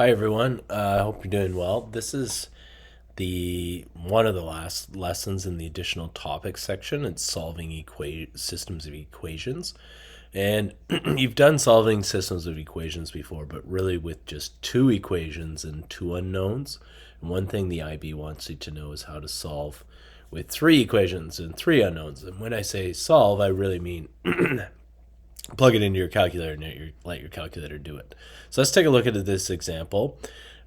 Hi everyone. I hope you're doing well. This is the one of the last lessons in the additional topics section. It's solving systems of equations. And you've done solving systems of equations before, but really with just two equations and two unknowns. And one thing the IB wants you to know is how to solve with three equations and three unknowns. And when I say solve, I really mean plug it into your calculator and let your calculator do it. So let's take a look at this example.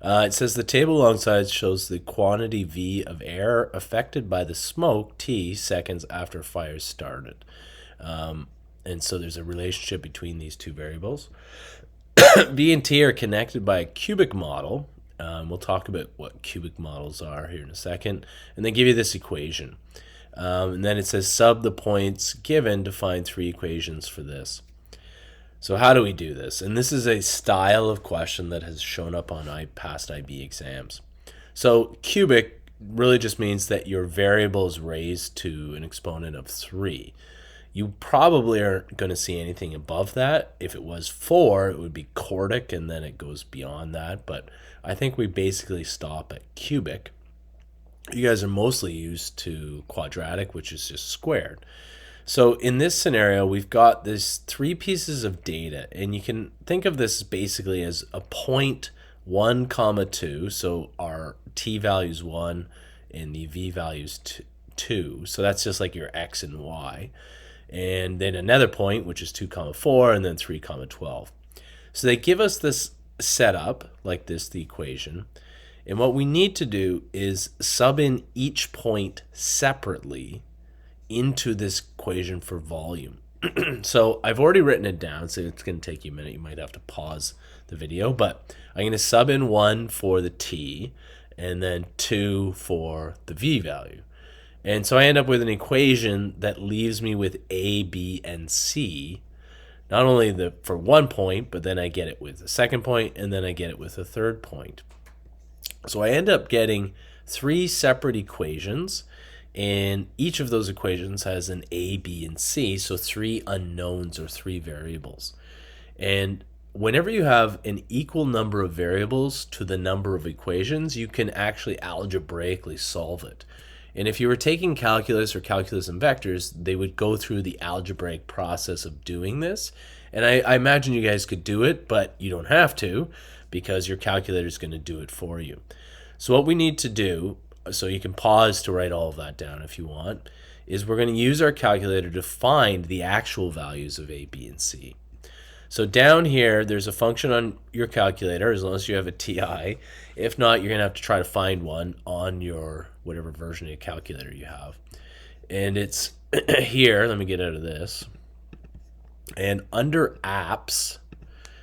It says the table alongside shows the quantity V of air affected by the smoke T seconds after fire started. And so there's a relationship between these two variables. V and T are connected by a cubic model. We'll talk about what cubic models are here in a second. And they give you this equation. And then it says sub the points given to find three equations for this. So how do we do this? And this is a style of question that has shown up on past IB exams. So cubic really just means that your variable is raised to an exponent of 3. You probably aren't going to see anything above that. If it was 4, it would be quartic, and then it goes beyond that. But I think we basically stop at cubic. You guys are mostly used to quadratic, which is just squared. So in this scenario, we've got this three pieces of data, and you can think of this basically as a point 1 comma 2. So our t value is 1 and the v value is 2. So that's just like your x and y. And then another point, which is 2 comma 4, and then 3 comma 12. So they give us this setup like this, the equation. And what we need to do is sub in each point separately into this equation for volume. So I've already written it down, so it's going to take you a minute. You might have to pause the video, but I'm going to sub in 1 for the t and then 2 for the v value. And so I end up with an equation that leaves me with a, b, and c, not only for one point, but then I get it with the second point, and then I get it with the third point. So I end up getting three separate equations, and each of those equations has an a, b, and c, so three unknowns or three variables. And whenever you have an equal number of variables to the number of equations, you can actually algebraically solve it. And if you were taking calculus or calculus and vectors, they would go through the algebraic process of doing this. And I imagine you guys could do it, but you don't have to because your calculator is going to do it for you. So what we need to do, so you can pause to write all of that down if you want, is we're going to use our calculator to find the actual values of a, b, and c. So down here, there's a function on your calculator, as long as you have a TI. If not, you're going to have to try to find one on your whatever version of your calculator you have. And it's here. Let me get out of this. And under apps,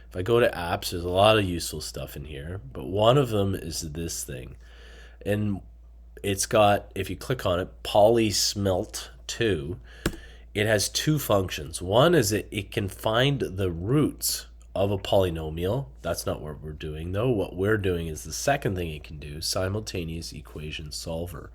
if I go to apps, there's a lot of useful stuff in here. But one of them is this thing. And it's got, if you click on it, polysmelt 2. It has two functions. One is it can find the roots of a polynomial. That's not what we're doing, though. What we're doing is the second thing it can do, simultaneous equation solver.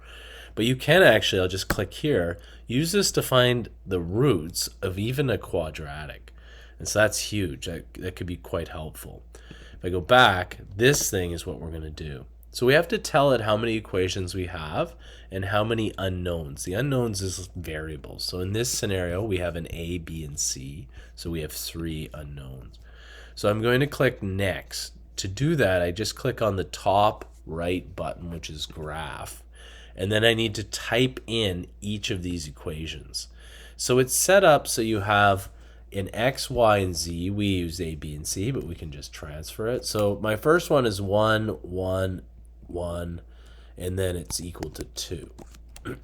But you can actually, I'll just click here, use this to find the roots of even a quadratic. And so that's huge. That could be quite helpful. If I go back, this thing is what we're going to do. So we have to tell it how many equations we have and how many unknowns. The unknowns is variables. So in this scenario, we have an A, B, and C. So we have 3 unknowns. So I'm going to click Next. To do that, I just click on the top right button, which is Graph. And then I need to type in each of these equations. So it's set up so you have in X, Y, and Z. We use A, B, and C, but we can just transfer it. So my first one is 1, 1, 1, and then it's equal to 2.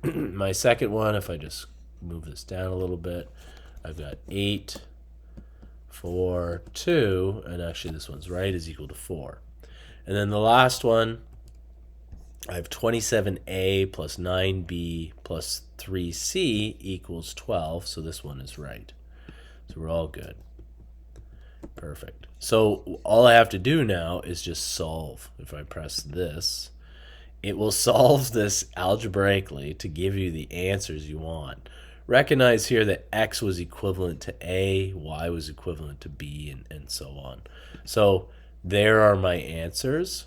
My second one, if I just move this down a little bit, I've got 8, 4, 2, and actually this one's right, is equal to 4. And then the last one, I have 27a plus 9b plus 3c equals 12, so this one is right. So we're all good. Perfect. So all I have to do now is just solve. If I press this, it will solve this algebraically to give you the answers you want. Recognize here that x was equivalent to a, y was equivalent to b, and so on. So There are my answers,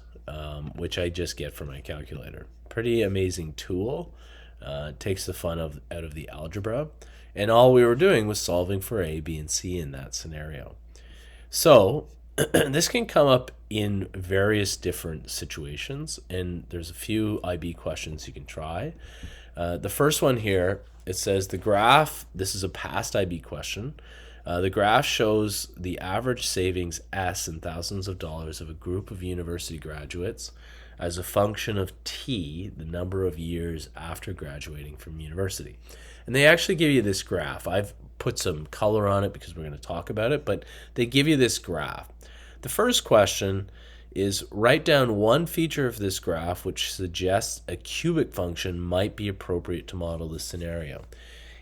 which I just get from my calculator. Pretty amazing tool. Takes the fun out of the algebra. And all we were doing was solving for A, B, and C in that scenario. So this can come up in various different situations, and there's a few IB questions you can try. The first one here, it says the graph, this is a past IB question. The graph shows the average savings S in thousands of dollars of a group of university graduates as a function of T, the number of years after graduating from university. And they actually give you this graph. I've put some color on it because we're going to talk about it, but they give you this graph. The first question is write down one feature of this graph which suggests a cubic function might be appropriate to model this scenario.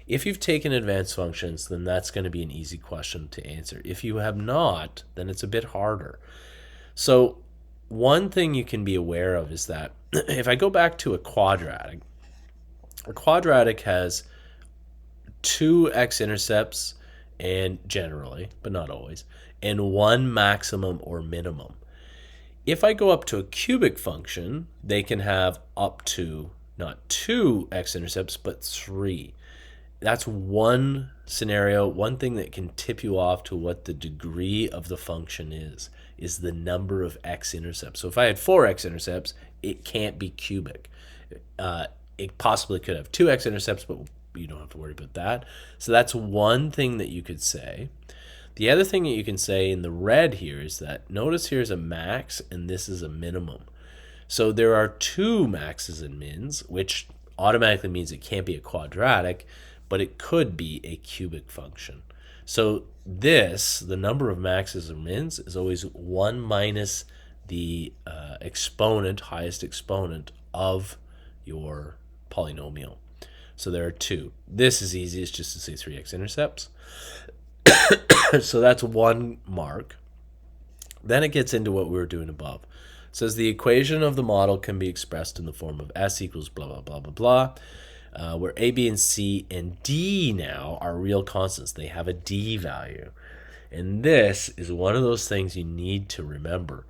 If you've taken advanced functions, then that's going to be an easy question to answer. If you have not, then it's a bit harder. So one thing you can be aware of is that if I go back to a quadratic has two x-intercepts, and generally, but not always, and one maximum or minimum. If I go up to a cubic function, they can have up to not two x-intercepts, but three. That's one scenario, one thing that can tip you off to what the degree of the function is the number of x-intercepts. So if I had four x-intercepts, it can't be cubic. It possibly could have two x-intercepts, but you don't have to worry about that. So that's one thing that you could say. The other thing that you can say in the red here is that notice here's a max and this is a minimum. So there are two maxes and mins, which automatically means it can't be a quadratic, but it could be a cubic function. So this, the number of maxes or mins, is always 1 minus the exponent, highest exponent of your polynomial. So there are two. This is easy. It's just to say 3x-intercepts. So that's one mark. Then it gets into what we were doing above. It says the equation of the model can be expressed in the form of S equals blah, blah, blah, blah, blah. Where A, B, and C and D now are real constants. They have a D value. And this is one of those things you need to remember.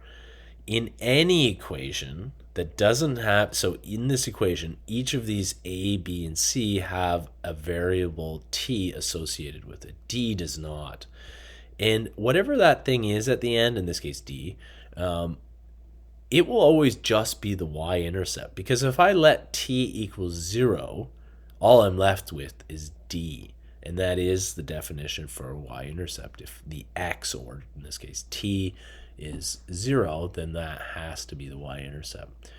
In any equation that doesn't have, so in this equation, each of these A, B, and C have a variable T associated with it. D does not. And whatever that thing is at the end, in this case D, it will always just be the y-intercept, because if I let t equals 0, all I'm left with is d, and that is the definition for a y-intercept. If the x, or in this case t, is 0, then that has to be the y-intercept.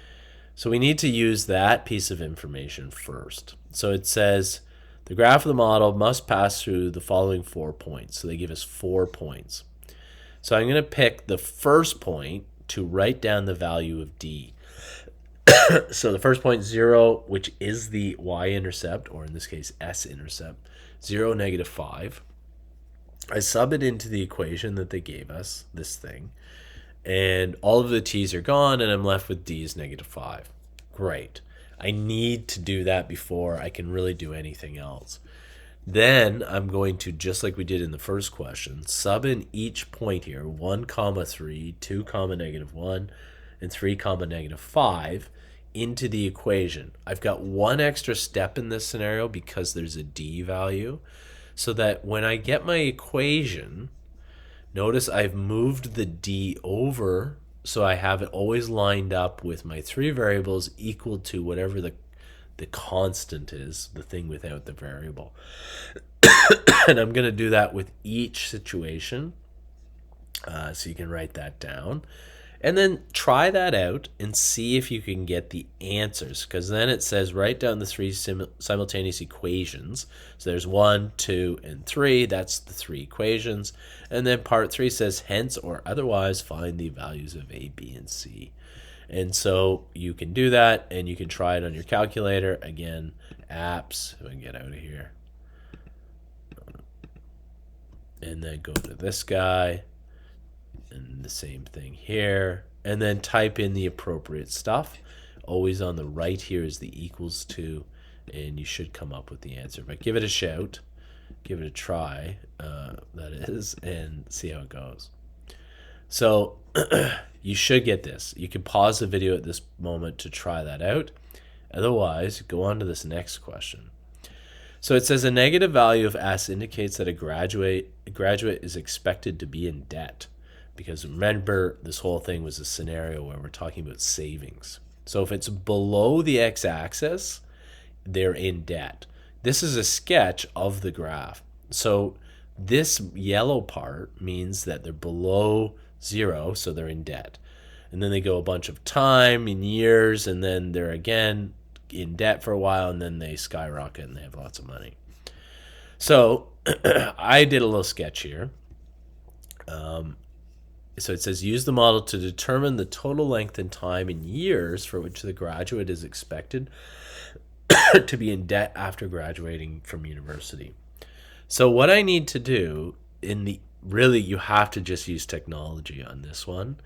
So we need to use that piece of information first. So it says the graph of the model must pass through the following 4 points. So they give us 4 points. So I'm going to pick the first point to write down the value of d. So the first point, 0, which is the y-intercept, or in this case s-intercept, 0, negative 5. I sub it into the equation that they gave us, this thing, and all of the t's are gone, and I'm left with d is negative 5. Great. I need to do that before I can really do anything else. Then I'm going to, just like we did in the first question, sub in each point here, 1 comma 3, 2 comma negative 1, and 3 comma negative 5 into the equation. I've got one extra step in this scenario because there's a d value, so that when I get my equation, notice I've moved the d over, so I have it always lined up with my 3 variables equal to whatever the constant is, the thing without the variable. And I'm going to do that with each situation, so you can write that down. And then try that out and see if you can get the answers, because then it says write down the 3 simultaneous equations. So there's 1, 2, and 3. That's the 3 equations. And then part 3 says hence or otherwise find the values of A, B, and C. And so you can do that, and you can try it on your calculator. Again, apps, if I can get out of here. And then go to this guy, and the same thing here. And then type in the appropriate stuff. Always on the right here is the equals to, and you should come up with the answer. But give it a shout, give it a try, that is, and see how it goes. So you should get this. You can pause the video at this moment to try that out. Otherwise, go on to this next question. So it says a negative value of S indicates that a graduate is expected to be in debt. Because remember, this whole thing was a scenario where we're talking about savings. So if it's below the x-axis, they're in debt. This is a sketch of the graph. So this yellow part means that they're below 0, so they're in debt. And then they go a bunch of time in years, and then they're again in debt for a while, and then they skyrocket and they have lots of money. So I did a little sketch here. So it says use the model to determine the total length and time in years for which the graduate is expected to be in debt after graduating from university. So what I need to do really, you have to just use technology on this one.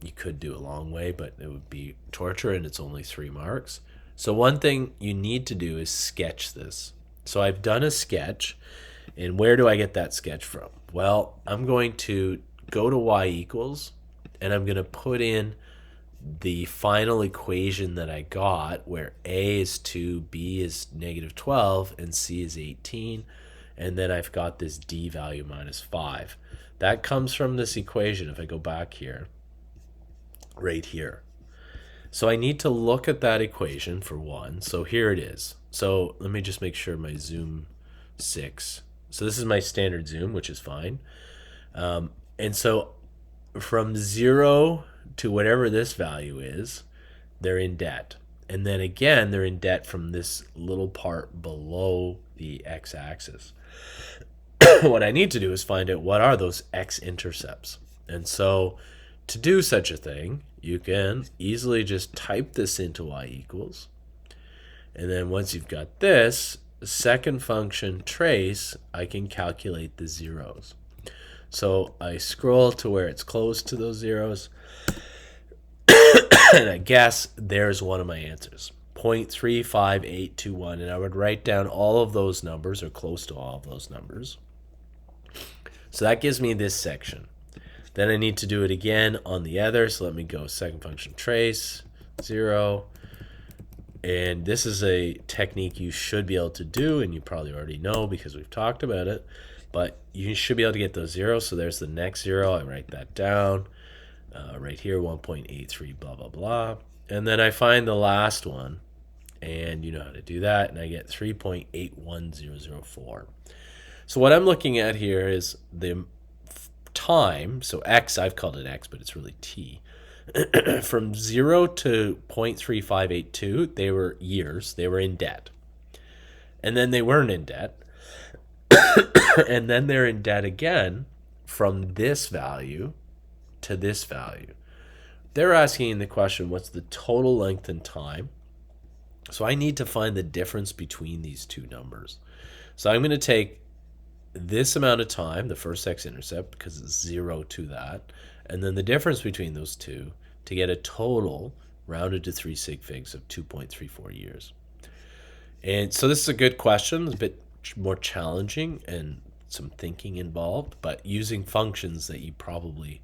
You could do a long way, but it would be torture, and it's only 3 marks. So one thing you need to do is sketch this. So I've done a sketch, and where do I get that sketch from? Well, I'm going to go to y equals, and I'm going to put in the final equation that I got, where a is 2, b is negative 12, and c is 18. And then I've got this d value minus 5. That comes from this equation. If I go back here, right here. So I need to look at that equation for one. So here it is. So let me just make sure my zoom 6. So this is my standard zoom, which is fine. And so from 0 to whatever this value is, they're in debt. And then again, they're in debt from this little part below the x-axis. What I need to do is find out what are those x-intercepts. And so to do such a thing, you can easily just type this into y equals. And then once you've got this, second function trace, I can calculate the zeros. So I scroll to where it's close to those zeros, and I guess there's one of my answers, 0.35821, and I would write down all of those numbers, or close to all of those numbers. So that gives me this section. Then I need to do it again on the other, so let me go second function trace, 0. And this is a technique you should be able to do, and you probably already know because we've talked about it. But you should be able to get those zeros. So there's the next 0. I write that down. Right here, 1.83, blah, blah, blah. And then I find the last one. And you know how to do that. And I get 3.81004. So what I'm looking at here is the time. So x, I've called it x, but it's really t. From 0 to 0.3582, they were years. They were in debt. And then they weren't in debt. And then they're in debt again from this value to this value. They're asking the question, what's the total length and time? So I need to find the difference between these two numbers. So I'm going to take this amount of time, the first x-intercept, because it's 0 to that, and then the difference between those two to get a total rounded to 3 sig figs of 2.34 years. And so this is a good question. It's a bit more challenging and some thinking involved, but using functions that you probably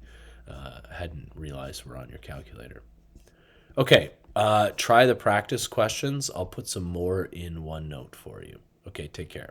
hadn't realized were on your calculator. Okay, try the practice questions. I'll put some more in OneNote for you. Okay, take care.